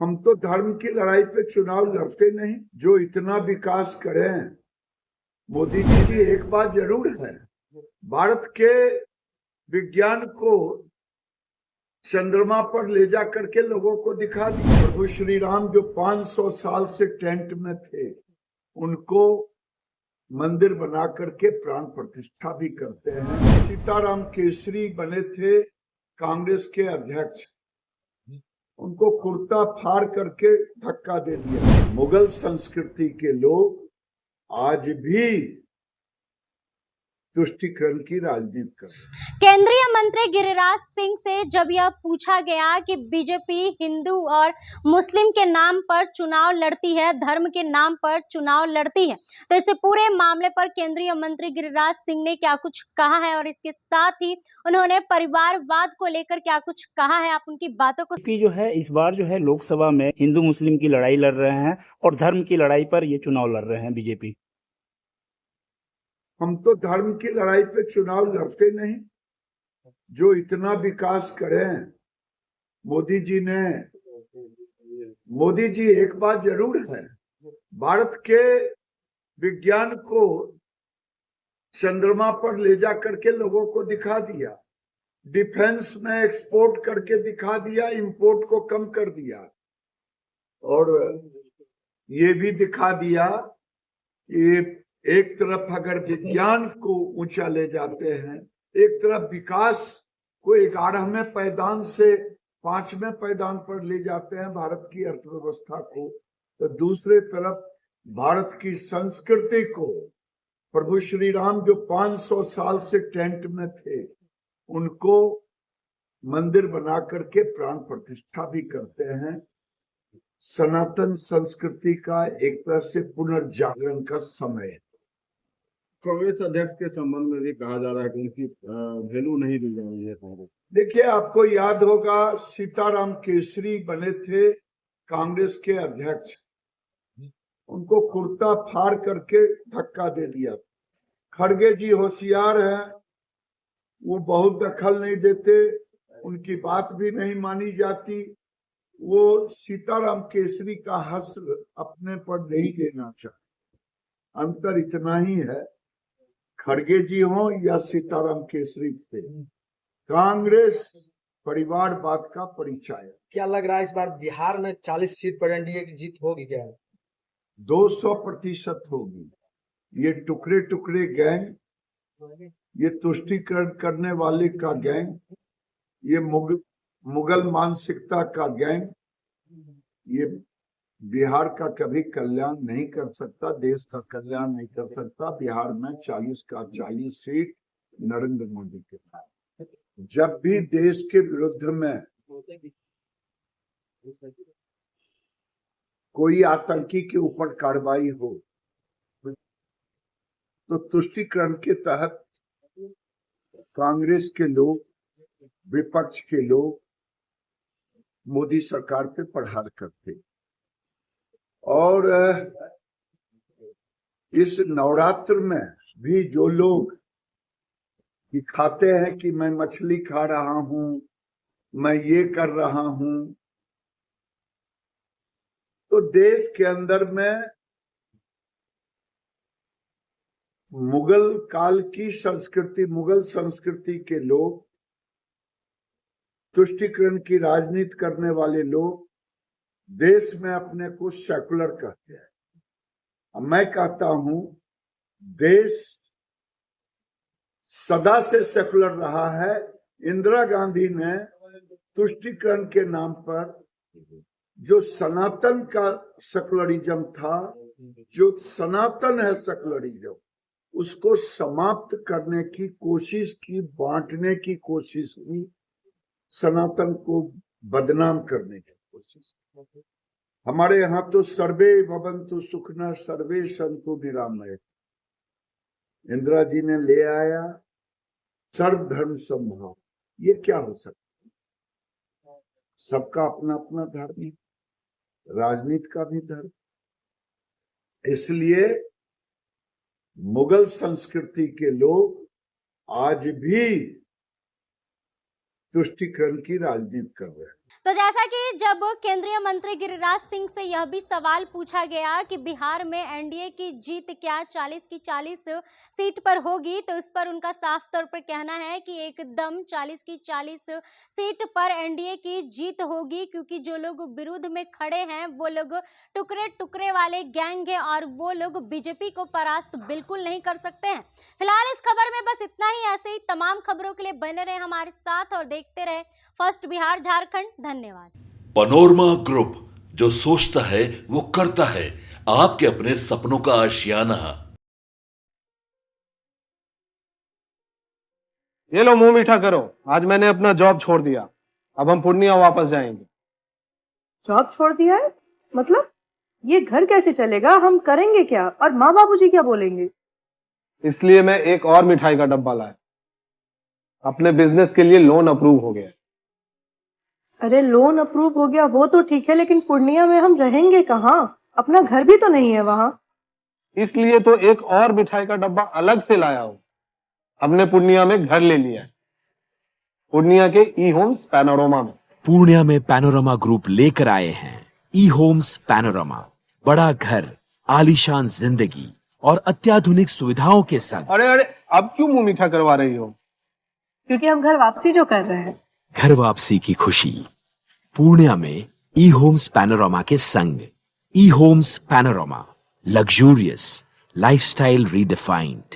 हम तो धर्म की लड़ाई पे चुनाव लड़ते नहीं। जो इतना विकास करें, मोदी जी की एक बात जरूर है, भारत के विज्ञान को चंद्रमा पर ले जा करके लोगों को दिखा दिया। प्रभु श्री राम जो 500 साल से टेंट में थे, उनको मंदिर बना करके प्राण प्रतिष्ठा भी करते हैं। सीताराम केसरी बने थे कांग्रेस के अध्यक्ष, उनको कुर्ता फाड़ करके धक्का दे दिया। मुगल संस्कृति के लोग आज भी तुष्टीकरण की राजनीति कर रहे हैं। केंद्रीय मंत्री गिरिराज सिंह से जब यह पूछा गया कि बीजेपी हिंदू और मुस्लिम के नाम पर चुनाव लड़ती है, धर्म के नाम पर चुनाव लड़ती है, तो इस पूरे मामले पर केंद्रीय मंत्री गिरिराज सिंह ने क्या कुछ कहा है और इसके साथ ही उन्होंने परिवारवाद को लेकर क्या कुछ कहा है, आप उनकी बातों को जो है इस बार जो है लोकसभा में हिंदू मुस्लिम की लड़ाई लड़ रहे हैं और धर्म की लड़ाई पर ये चुनाव लड़ रहे हैं बीजेपी। हम तो धर्म की लड़ाई पे चुनाव लड़ते नहीं। जो इतना विकास करें, मोदी जी एक बात जरूर है, भारत के विज्ञान को चंद्रमा पर ले जा करके लोगों को दिखा दिया। डिफेंस में एक्सपोर्ट करके दिखा दिया, इंपोर्ट को कम कर दिया, और ये भी दिखा दिया कि एक तरफ अगर विज्ञान को ऊंचा ले जाते हैं, एक तरफ विकास को 11वें पायदान से 5वें पायदान पर ले जाते हैं भारत की अर्थव्यवस्था को, तो दूसरे तरफ भारत की संस्कृति को प्रभु श्री राम जो 500 साल से टेंट में थे, उनको मंदिर बना करके प्राण प्रतिष्ठा भी करते हैं। सनातन संस्कृति का एक तरह से पुनर्जागरण का समय है। कांग्रेस अध्यक्ष के संबंध में भी कहा जा रहा है कि उनकी वैल्यू नहीं दी जा रही है कांग्रेस। देखिए, आपको याद होगा सीताराम केसरी बने थे कांग्रेस के अध्यक्ष, उनको कुर्ता फाड़ करके धक्का दे दिया। खड़गे जी होशियार हैं, वो बहुत दखल नहीं देते, उनकी बात भी नहीं मानी जाती। वो सीताराम केसरी का हश्र अपने पर नहीं लेना चाहते। अंतर इतना ही है, खड़गे जी हो या सीताराम केसरी थे, कांग्रेस परिवारवाद का परिचय है। क्या लग रहा है इस बार बिहार में 40 सीट पर एनडीए की जीत होगी? क्या 200% होगी। ये टुकड़े टुकड़े गैंग, ये तुष्टीकरण करने वाले का गैंग, ये मुगल मानसिकता का गैंग, ये बिहार का कभी कल्याण नहीं कर सकता, देश का कल्याण नहीं कर सकता। बिहार में 40 का 40 सीट नरेंद्र मोदी के पास। जब भी देश के विरुद्ध में कोई आतंकी के ऊपर कार्रवाई हो, तो तुष्टीकरण के तहत कांग्रेस के लोग, विपक्ष के लोग मोदी सरकार पे प्रहार करते। और इस नवरात्र में भी जो लोग दिखाते हैं कि मैं मछली खा रहा हूं, मैं ये कर रहा हूं, तो देश के अंदर में मुगल काल की संस्कृति, मुगल संस्कृति के लोग, तुष्टीकरण की राजनीति करने वाले लोग देश में अपने को सेकुलर कहते हैं। मैं कहता हूं, देश सदा से सेकुलर रहा है। इंदिरा गांधी ने तुष्टीकरण के नाम पर जो सनातन का सेकुलरिज्म था, जो सनातन है सेकुलरिज्म, उसको समाप्त करने की कोशिश की, बांटने की कोशिश की, सनातन को बदनाम करने की कोशिश। हमारे यहाँ तो सर्वे भवन्तु सुखिनः सर्वे सन्तु निरामय, इंदिरा जी ने ले आया सर्वधर्म समभाव। ये क्या हो सकता है? सबका अपना अपना धर्म है, राजनीति का भी धर्म। इसलिए मुगल संस्कृति के लोग आज भी तुष्टीकरण की राजनीति कर रहे हैं। तो जैसा कि जब केंद्रीय मंत्री गिरिराज सिंह से यह भी सवाल पूछा गया कि बिहार में एनडीए की जीत क्या 40 की 40 सीट पर होगी, तो इस पर उनका साफ तौर पर कहना है कि एकदम 40 की 40 सीट पर एनडीए की जीत होगी, क्योंकि जो लोग विरोध में खड़े हैं वो लोग टुकड़े टुकड़े वाले गैंग है और वो लोग बीजेपी को परास्त बिल्कुल नहीं कर सकते हैं। फिलहाल इस खबर में बस इतना ही। ऐसे ही तमाम खबरों के लिए बने रहे हमारे साथ और देखते रहे फर्स्ट बिहार झारखंड। धन्यवाद। पनोरमा ग्रुप, जो सोचता है वो करता है, आपके अपने सपनों का आशियाना। ये लो, मुंह मीठा करो। आज मैंने अपना जॉब छोड़ दिया। अब हम पूर्णिया वापस जाएंगे। जॉब छोड़ दिया है? मतलब ये घर कैसे चलेगा? हम करेंगे क्या? और माँ बाबूजी क्या बोलेंगे? इसलिए मैं एक और मिठाई का डब्बा लाया। अपने बिजनेस के लिए लोन अप्रूव हो गया। अरे लोन अप्रूव हो गया वो तो ठीक है, लेकिन पूर्णिया में हम रहेंगे कहाँ? अपना घर भी तो नहीं है वहाँ। इसलिए तो एक और मिठाई का डब्बा अलग से लाया हूँ। हमने पूर्णिया में घर ले लिया है, पूर्णिया के ई होम्स पैनोरमा में। पूर्णिया में पैनोरमा ग्रुप लेकर आए हैं ई होम्स पैनोरमा। बड़ा घर, आलीशान जिंदगी और अत्याधुनिक सुविधाओं के संग। अरे अरे, अब क्यों मुंह मीठा करवा रही हो? क्योंकि हम घर वापसी जो कर रहे हैं। घर वापसी की खुशी पूर्णिया में ई होम्स पैनोरमा के संग। E Homes Panorama, luxurious lifestyle redefined.